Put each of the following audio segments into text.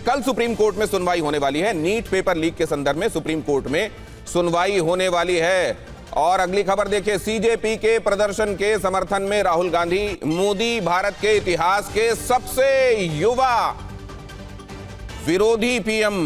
कल supreme court में सुनवाई होने वाली है। नीट पेपर लीक के संदर्भ में सुप्रीम कोर्ट में सुनवाई होने वाली है। और अगली खबर देखिए, सीजेपी के प्रदर्शन के समर्थन में राहुल गांधी। मोदी भारत के इतिहास के सबसे युवा विरोधी पीएम,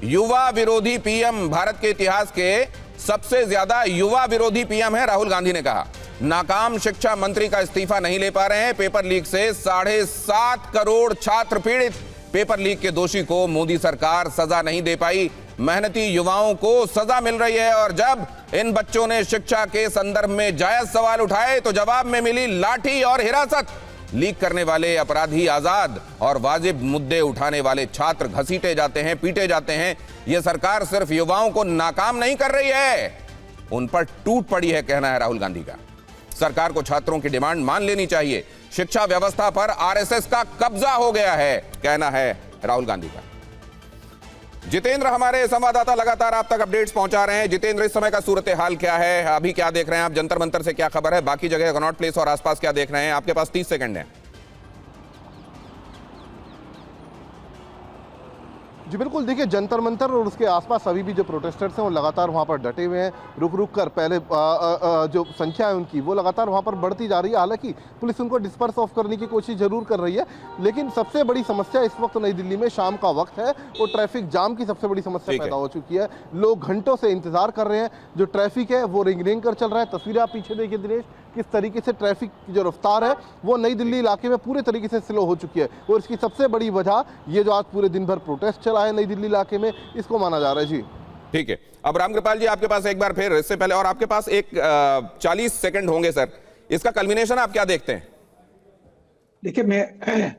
युवा विरोधी पीएम, भारत के इतिहास के सबसे ज्यादा युवा विरोधी पीएम है, राहुल गांधी ने कहा। नाकाम शिक्षा मंत्री का इस्तीफा नहीं ले पा रहे हैं। पेपर लीक से 7.5 करोड़ छात्र पीड़ित। पेपर लीक के दोषी को मोदी सरकार सजा नहीं दे पाई। मेहनती युवाओं को सजा मिल रही है। और जब इन बच्चों ने शिक्षा के संदर्भ में जायज सवाल उठाए तो जवाब में मिली लाठी और हिरासत। लीक करने वाले अपराधी आजाद और वाजिब मुद्दे उठाने वाले छात्र घसीटे जाते हैं, पीटे जाते हैं। यह सरकार सिर्फ युवाओं को नाकाम नहीं कर रही है, उन पर टूट पड़ी है, कहना है राहुल गांधी का। सरकार को छात्रों की डिमांड मान लेनी चाहिए। शिक्षा व्यवस्था पर आरएसएस का कब्जा हो गया है, कहना है राहुल गांधी का। जितेंद्र हमारे संवाददाता लगातार आप तक अपडेट्स पहुंचा रहे हैं। जितेंद्र, इस समय का सूरत हाल क्या है? अभी क्या देख रहे हैं आप? जंतर मंतर से क्या खबर है? बाकी जगह कनॉट प्लेस और आसपास क्या देख रहे हैं? आपके पास 30 सेकंड है। जी बिल्कुल, देखिए जंतर मंतर और उसके आसपास अभी भी जो प्रोटेस्टर्स हैं वो लगातार वहाँ पर डटे हुए हैं। रुक रुक कर पहले जो संख्या है उनकी वो लगातार वहाँ पर बढ़ती जा रही है। हालांकि पुलिस उनको डिस्पर्स ऑफ करने की कोशिश जरूर कर रही है, लेकिन सबसे बड़ी समस्या इस वक्त नई दिल्ली में शाम का वक्त है और ट्रैफिक जाम की सबसे बड़ी समस्या पैदा हो चुकी है। लोग घंटों से इंतजार कर रहे हैं। जो ट्रैफिक है वो रिंग रिंग कर चल रहा है। तस्वीरें आप पीछे देखिए दिनेश, किस तरीके से ट्रैफिक की जो रफ्तार है वो नई दिल्ली इलाके में पूरे तरीके से स्लो हो चुकी है। और इसकी सबसे बड़ी वजह ये जो आज पूरे दिन भर प्रोटेस्ट चला है नई दिल्ली इलाके में, इसको माना जा रहा है। जी ठीक है, अब रामकृपाल जी आपके पास एक बार फिर, इससे पहले और आपके पास एक 40 सेकंड होंगे सर, इसका कल्मिनेशन आप क्या देखते हैं? देखिए, मैं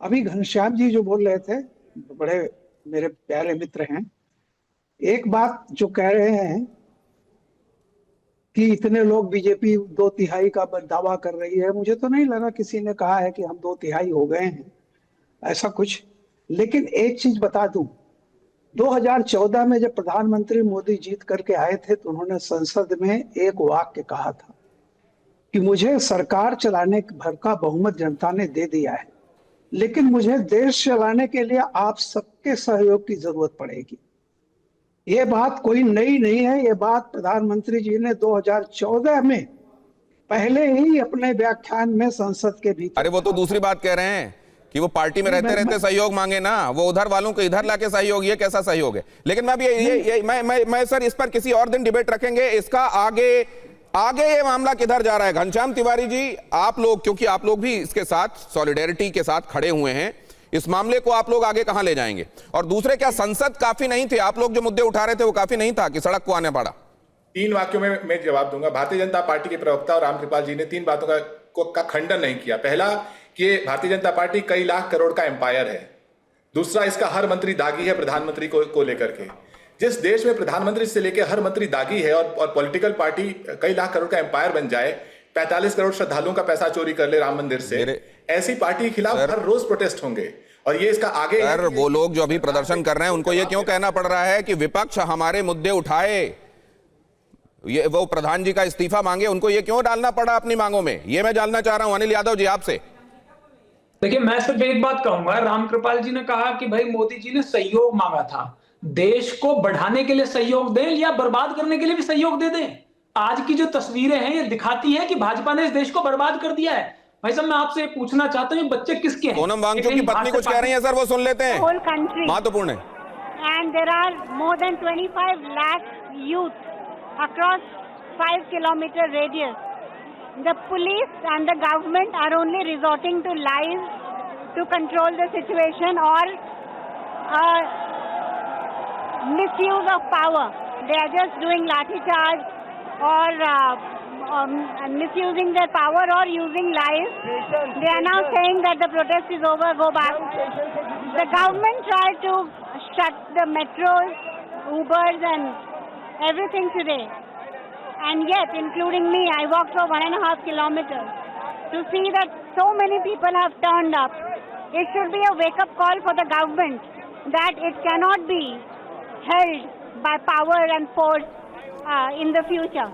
अभी घनश्याम जी जो बोल रहे थे, बड़े मेरे प्यारे मित्र हैं, एक बात जो कह रहे हैं कि इतने लोग बीजेपी 2/3 का दावा कर रही है, मुझे तो नहीं लगा किसी ने कहा है कि हम 2/3 हो गए हैं, ऐसा कुछ। लेकिन एक चीज बता दूं, 2014 में जब प्रधानमंत्री मोदी जीत करके आए थे तो उन्होंने संसद में एक वाक्य कहा था कि मुझे सरकार चलाने भर का बहुमत जनता ने दे दिया है, लेकिन मुझे देश चलाने के लिए आप सबके सहयोग की जरूरत पड़ेगी। ये बात कोई नई नहीं है, ये बात प्रधानमंत्री जी ने 2014 में पहले ही अपने व्याख्यान में संसद के भीतर। अरे वो तो दूसरी बात कह रहे हैं कि वो पार्टी में रहते रहते सहयोग मांगे ना, वो उधर वालों को इधर लाके सहयोग, ये कैसा सहयोग है? लेकिन मैं अभी मैं सर इस पर किसी और दिन डिबेट रखेंगे। इसका आगे ये मामला किधर जा रहा है? घनश्याम तिवारी जी, आप लोग, क्योंकि आप लोग भी इसके साथ सॉलिडेरिटी के साथ खड़े हुए हैं, इस मामले को आप लोग आगे कहां ले जाएंगे? और दूसरे, क्या संसद काफी नहीं थे? आप लोग जो मुद्दे उठा रहे थे वो काफी नहीं था कि सड़क को आने पड़ा? 3 वाक्यों में मैं जवाब दूंगा। भारतीय जनता पार्टी के प्रवक्ता और रामकृपाल जी ने 3 बातों का खंडन नहीं किया। पहला कि भारतीय जनता पार्टी कई लाख करोड़ का एम्पायर है। दूसरा, इसका हर मंत्री दागी है प्रधानमंत्री को लेकर के। जिस देश में प्रधानमंत्री से लेकर हर मंत्री दागी है और पॉलिटिकल पार्टी कई लाख करोड़ का एम्पायर बन जाए, 45 करोड़ श्रद्धालुओं का पैसा चोरी कर ले राम मंदिर से, ऐसी पार्टी के खिलाफ हर रोज प्रोटेस्ट होंगे। और ये इसका आगे सर, वो लोग जो अभी प्रदर्शन कर रहे हैं उनको ये क्यों कहना पड़ रहा है कि विपक्ष हमारे मुद्दे उठाए, ये वो प्रधान जी का इस्तीफा मांगे, उनको ये क्यों डालना पड़ा अपनी मांगों में? ये मैं जानना चाह रहा हूं अनिल यादव जी आपसे। देखिए, मैं सिर्फ एक बात कहूंगा, रामकृपाल जी ने कहा कि भाई मोदी जी ने सहयोग मांगा था। देश को बढ़ाने के लिए सहयोग दें या बर्बाद करने के लिए भी सहयोग दे दें। आज की जो तस्वीरें हैं ये दिखाती है कि भाजपा ने इस देश को बर्बाद कर दिया है। भाई साहब, मैं आपसे पूछना चाहता हूँ, ये बच्चे किसके हैं? सोनम वांगचुक की पत्नी कुछ कह रही है सर, वो सुन लेते हैं। Whole country. महत्वपूर्ण है। And there are more than 25 lakh youth across 5-kilometer radius. The police and the government are only resorting to lies to control the situation or misuse of power. They are just doing lathi charge or misusing their power or using lies. They are now saying that the protest is over, go back. The government tried to shut the metros, Ubers and everything today. And yet, including me, I walked for 1.5 kilometers to see that so many people have turned up. It should be a wake-up call for the government that it cannot be held by power and force in the future.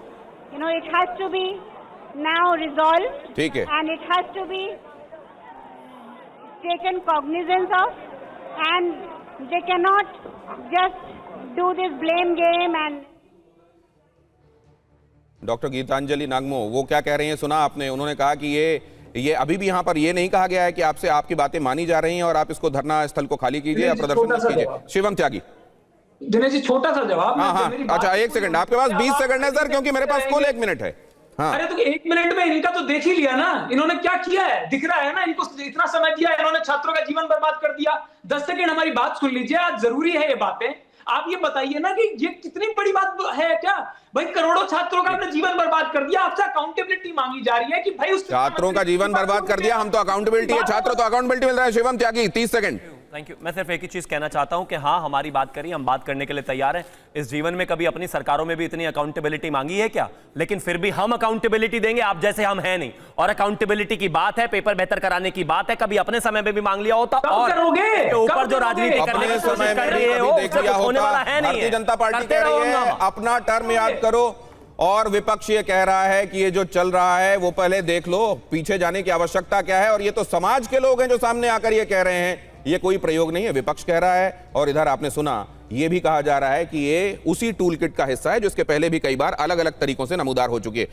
You know, it has to be now resolved. ठीक है। And it has to be taken cognizance of and they cannot just do this blame game. And doctor Geetanjali नागमो वो क्या कह रही हैं सुना आपने? उन्होंने कहा कि ये अभी भी यहाँ पर ये नहीं कहा गया है कि आपसे आपकी बातें मानी जा रही हैं और आप इसको धरना स्थल को खाली कीजिए या प्रदर्शन कीजिए। शिवम त्यागी, दिनेश जी छोटा सा जवाब। हाँ हाँ, अच्छा 1 सेकंड, आपके पास 20 सेकंड है सर, क्योंकि मेरे पास कुल 1 मिनट है। हाँ। अरे तो 1 मिनट में इनका तो देख ही लिया ना, इन्होंने क्या किया है दिख रहा है ना, इनको इतना समय दिया, इन्होंने छात्रों का जीवन बर्बाद कर दिया। 10 सेकंड हमारी बात सुन लीजिए, आज जरूरी है ये बातें। आप ये बताइए ना कि ये कितनी बड़ी बात है क्या भाई, करोड़ों छात्रों का आपने जीवन बर्बाद कर दिया, आपसे अकाउंटेबिलिटी मांगी जा रही है कि भाई उस छात्रों का जीवन बर्बाद कर दिया, हम तो अकाउंटेबिलिटी है, छात्र तो अकाउंटेबिलिटी मिल रहा है। शिवम त्यागी 30 सेकंड। Thank you. मैं सिर्फ एक ही चीज कहना चाहता हूं कि हाँ, हमारी बात करी, हम बात करने के लिए तैयार हैं। इस जीवन में कभी अपनी सरकारों में भी इतनी अकाउंटेबिलिटी मांगी है क्या? लेकिन फिर भी हम अकाउंटेबिलिटी देंगे, आप जैसे हम हैं नहीं। और अकाउंटेबिलिटी की बात है, पेपर बेहतर कराने की बात है, कभी अपने समय में भी मांग लिया होता और ऊपर जो राजनीति करने की कोशिश कर रही है होने वाला है नहीं। भारतीय जनता पार्टी कह रही है अपना टर्म याद करो, और विपक्ष ये कह रहा है कि ये जो चल रहा है वो पहले देख लो, पीछे जाने की आवश्यकता क्या है। और ये तो समाज के लोग हैं जो सामने आकर ये कह रहे हैं, ये कोई प्रयोग नहीं है, विपक्ष कह रहा है। और इधर आपने सुना, ये भी कहा जा रहा है कि ये उसी टूल किट का हिस्सा है जो इसके पहले भी कई बार अलग अलग तरीकों से नमूदार हो चुकी है।